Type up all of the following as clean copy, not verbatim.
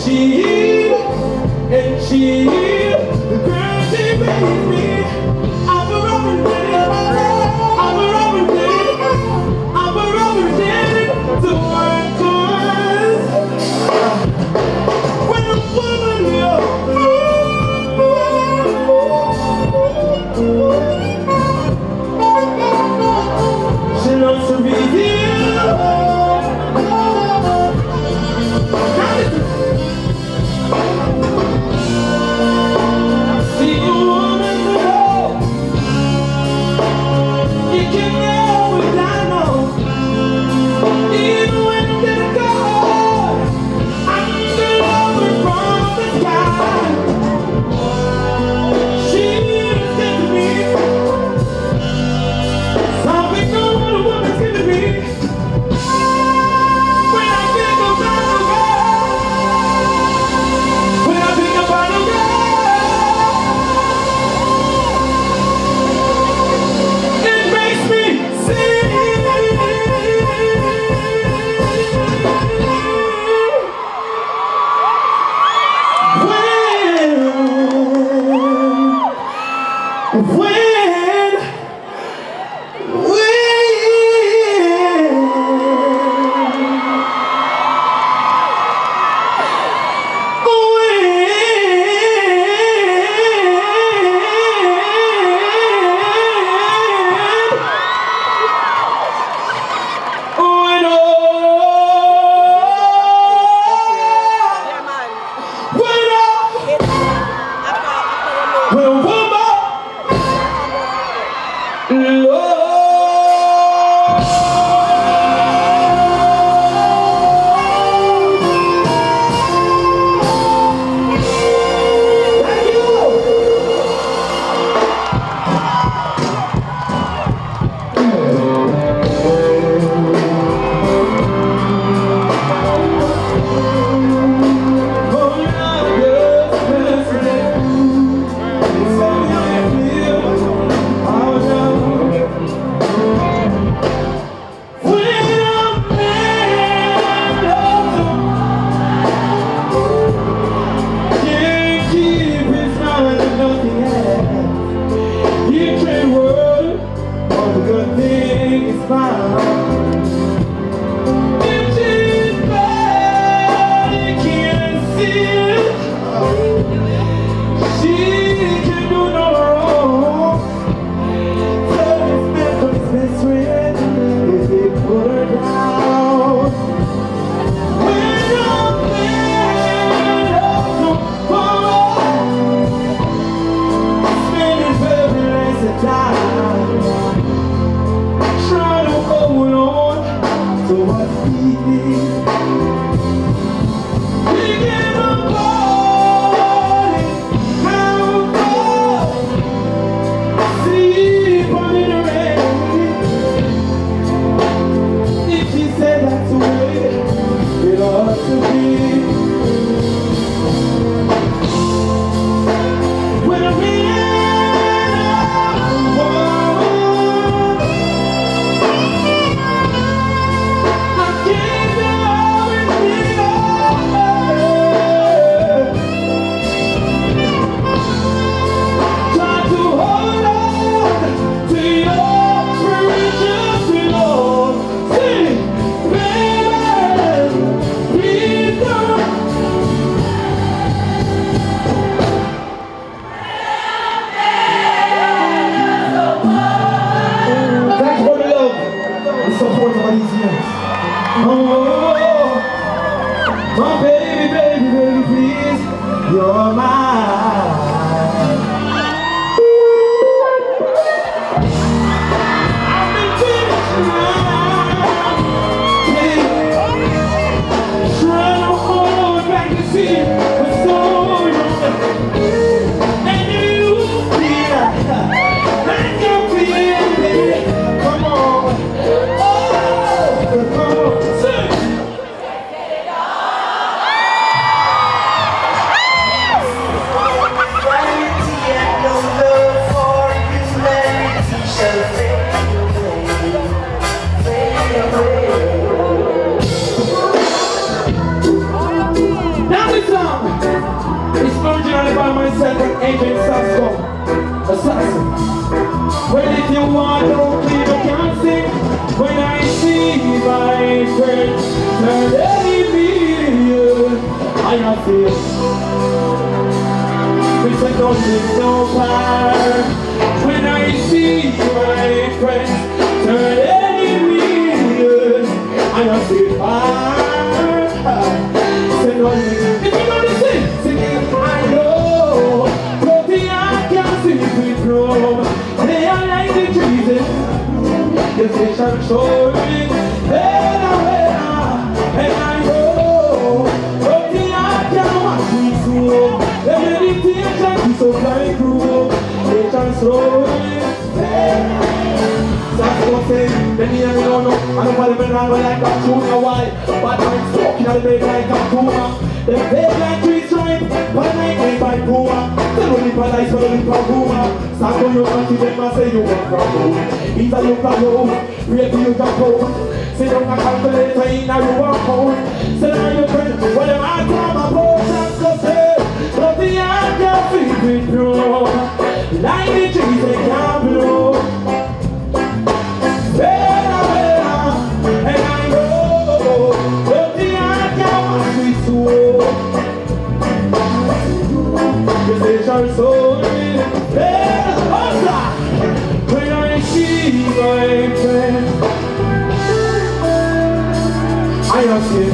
she, the girl she made me. I'm a rubber daddy, I'm a rubber daddy, I'm a rubber daddy to work on. When a woman she loves to be here. See you woman girl, you can know what I know. Even when they go, I'm the lover from the sky. She said to me, something no other woman's giving me. When I think about the girl, when I think about the girl, it makes me sing. turning me. I feel. We said don't need no power. When I see my friends turning me, I feel fire. Say no, if you know this thing, sing it. I know, but the eye can see it from. They are like the trees. The fish are showing. And I know, but the eye can watch me through. The meditation is so flying through. They can slow it. Many of you don't know, I don't want to be around like a tuna white. But I'm smoking on the bed like a puma. The bed like trees stripe, but I ain't by puma. Tell me if I like so little puma. Start on your country, then I say you want from home. Either you can go, ready you can go. Sit down and calculate, I ain't now you want home. Sit down your friend, whatever I come up, that's the same. But the eye can feel it through. Like the trees, they can't blow. So when I see my friend, I am still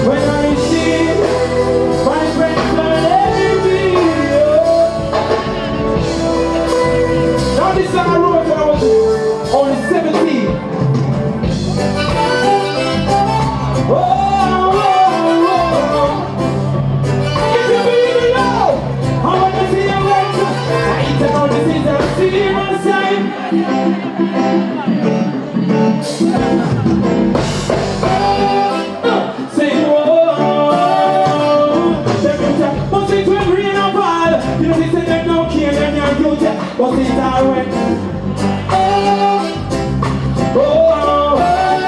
when I see my friend letting me. Now this song I wrote when I was only 17. Say whoa, but it's when rain or fall. You know they say them don't care, them you're guilty, but it's alright. Oh,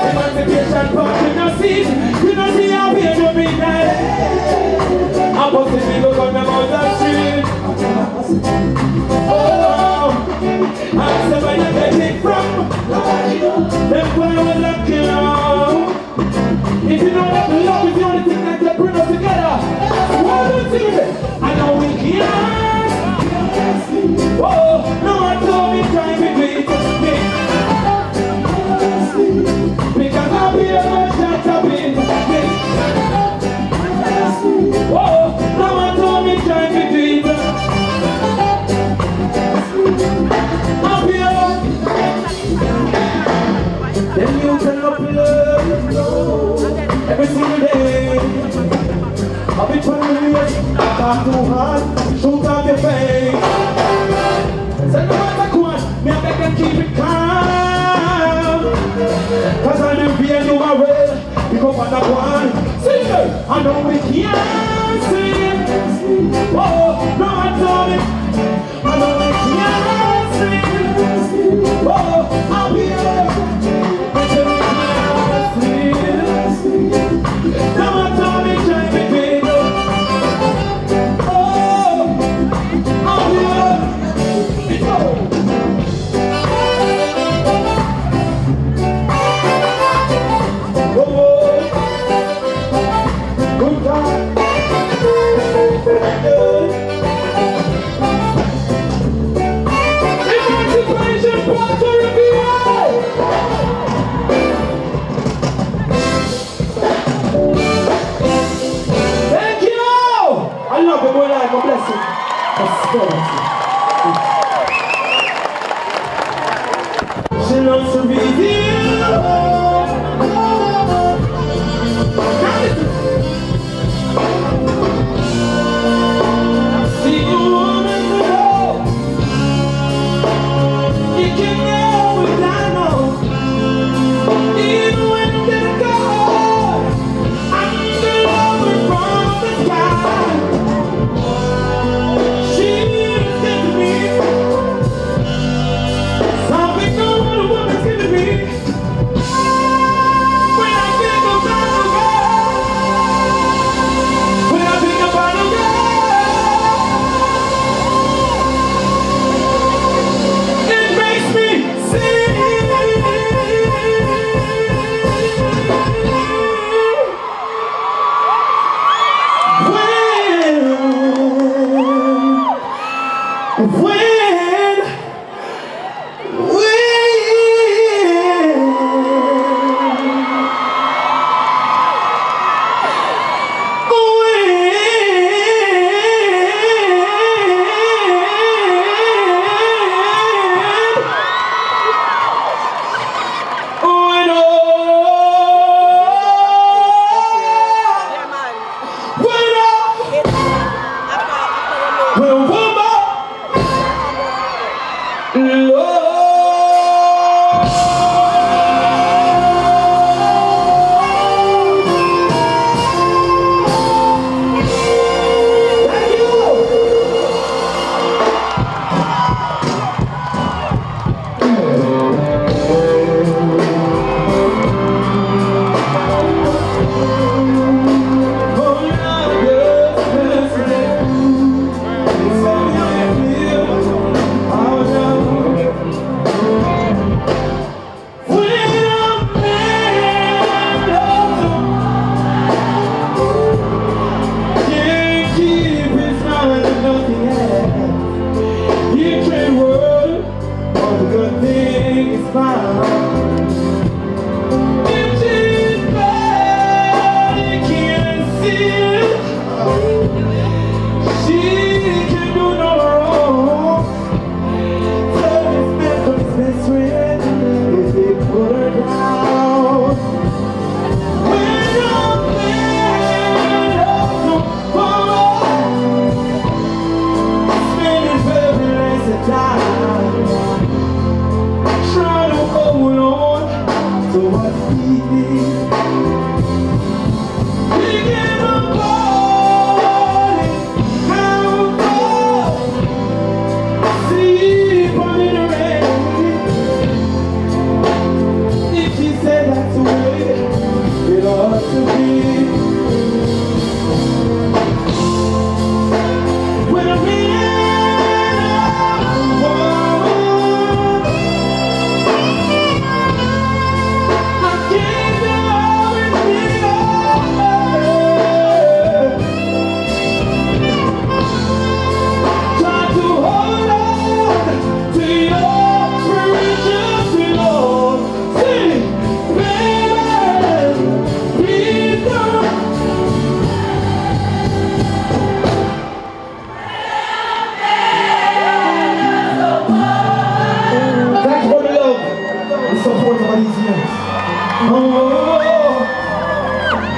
emancipation part you don't see how we do midnight. I'm supposed to be looking them out the street. Oh, I'm somebody you get it from. That's why I was lucky now. If you know that love is the only thing that can bring us together, what do you think? I know we can't. Oh, no one told me trying to beat me. Because I'll be a much that I'll be me. Oh, no one told me trying to beat me.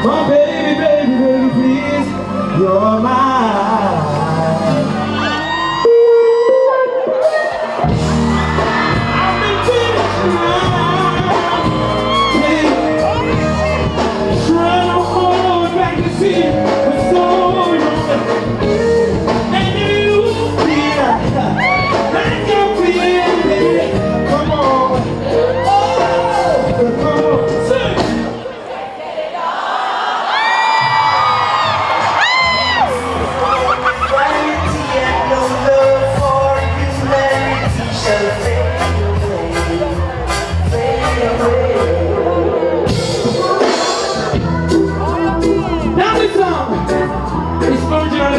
My baby, baby, baby, please, you're mine. I've been trying to hold back the sea for so long. And you feel like you feel it. Come on. Oh, come on. Sing.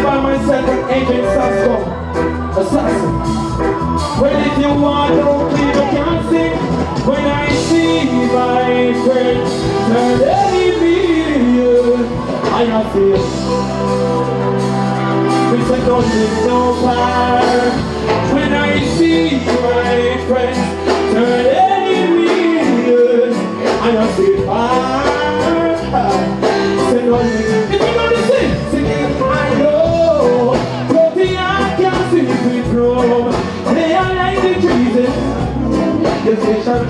By myself and Agent Sasko, Assassin. Well, if you want to please, you can sing. When I see my friends turning me, I feel it's like don't need no fire. When I see my friends turning me, I feel fire. Say no, if you know the sing, sing it. I know. They are like the trees. Yes, they shall.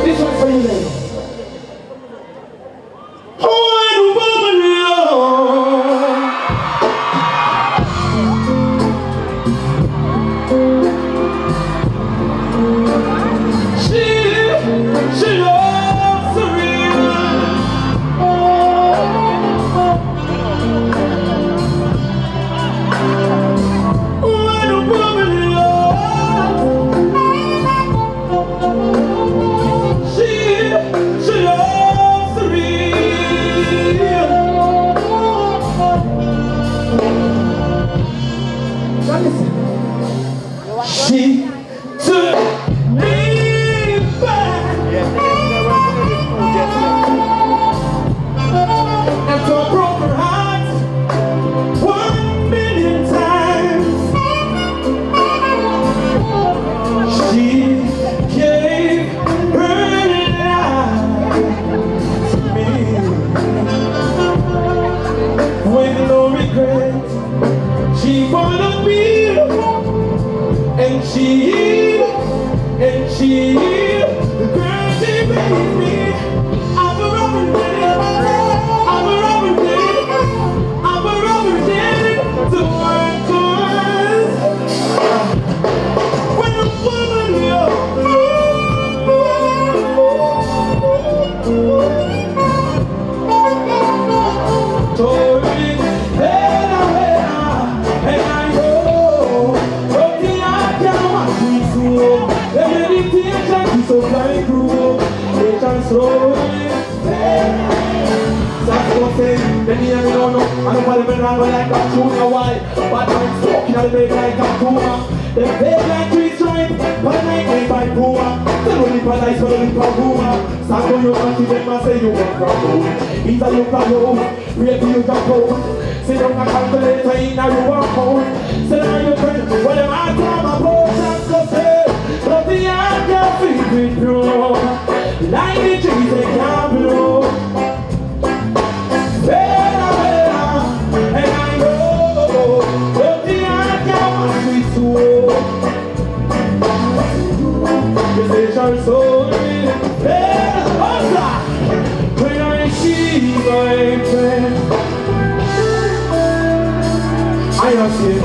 This one's for you, ladies. She loves the river. Many of you don't know, I don't want to be around like a tuna. Why? But I'm smoking on the bed like a puma. They beg like three stripes, but I ain't made by puma. Tell me if I like so little puma. Stand on your country, them I say you want from home. Eat a look at home, rape you can hold. Sit down a calculator in a you walk home. Sit down your friend, well them I grab a potion, go say. But the eye can't feed it through. Like the trees they can't blow. And I know that the eye can't wash it through. Decision so when I see my friend, I am still